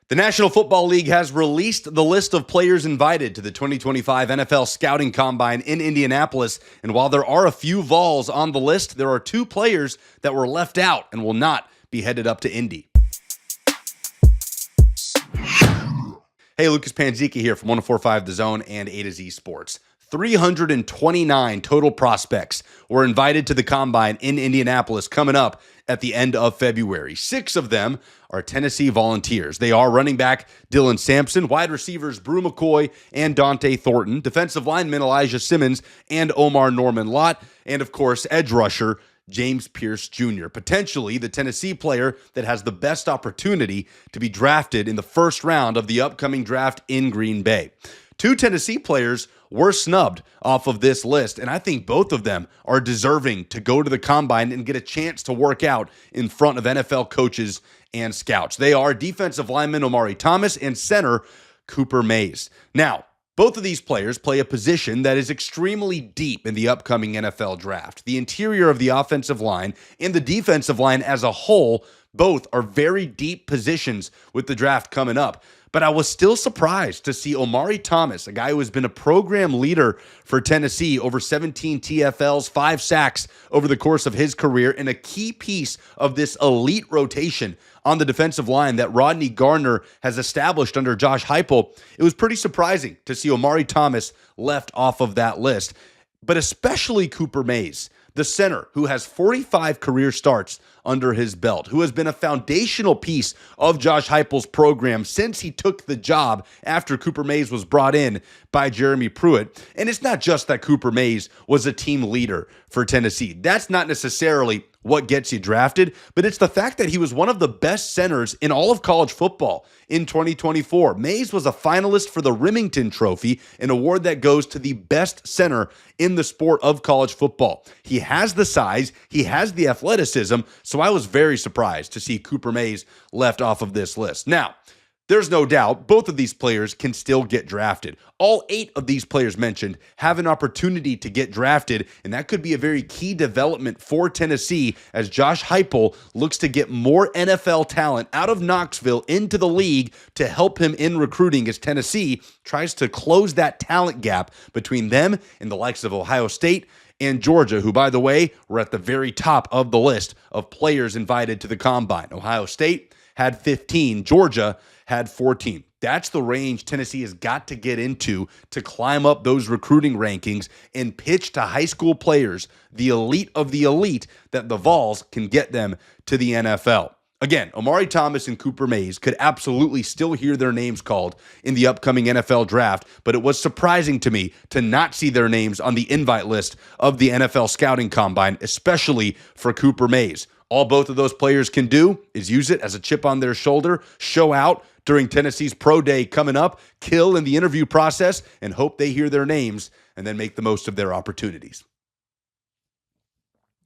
The National Football League has released the list of players invited to the 2025 NFL Scouting Combine in Indianapolis. And while there are a few Vols on the list, there are two players that were left out and will not be headed up to Indy. Hey, Lucas Panzica here from 104.5 The Zone and A to Z Sports. 329 total prospects were invited to the Combine in Indianapolis coming up at the end of February. 6 of them are Tennessee Volunteers. They are running back Dylan Sampson, wide receivers Brew McCoy and Dante Thornton, defensive lineman Elijah Simmons and Omar Norman Lott, and of course, edge rusher James Pierce Jr., potentially the Tennessee player that has the best opportunity to be drafted in the first round of the upcoming draft in Green Bay. 2 Tennessee players were snubbed off of this list, and I think both of them are deserving to go to the Combine and get a chance to work out in front of NFL coaches and scouts. They are defensive lineman Omari Thomas and center Cooper Mays. Now, both of these players play a position that is extremely deep in the upcoming NFL draft. The interior of the offensive line and the defensive line as a whole, both are very deep positions with the draft coming up. But I was still surprised to see Omari Thomas, a guy who has been a program leader for Tennessee, over 17 TFLs, 5 sacks over the course of his career, and a key piece of this elite rotation on the defensive line that Rodney Gardner has established under Josh Heupel. It was pretty surprising to see Omari Thomas left off of that list, but especially Cooper Mays, the center who has 45 career starts under his belt, who has been a foundational piece of Josh Heupel's program since he took the job after Cooper Mays was brought in by Jeremy Pruitt. And it's not just that Cooper Mays was a team leader for Tennessee. That's not necessarily what gets you drafted, but it's the fact that he was one of the best centers in all of college football in 2024. Mays was a finalist for the Remington Trophy, an award that goes to the best center in the sport of college football. He has the size, he has the athleticism, so I was very surprised to see Cooper Mays left off of this list. Now, there's no doubt both of these players can still get drafted. All 8 of these players mentioned have an opportunity to get drafted, and that could be a very key development for Tennessee as Josh Heupel looks to get more NFL talent out of Knoxville into the league to help him in recruiting as Tennessee tries to close that talent gap between them and the likes of Ohio State and Georgia, who, by the way, were at the very top of the list of players invited to the Combine. Ohio State had 15. Georgia had 14. That's the range Tennessee has got to get into to climb up those recruiting rankings and pitch to high school players, the elite of the elite, that the Vols can get them to the NFL. Again, Omari Thomas and Cooper Mays could absolutely still hear their names called in the upcoming NFL draft, but it was surprising to me to not see their names on the invite list of the NFL Scouting Combine, especially for Cooper Mays. All both of those players can do is use it as a chip on their shoulder, show out during Tennessee's Pro Day coming up, kill in the interview process, and hope they hear their names and then make the most of their opportunities.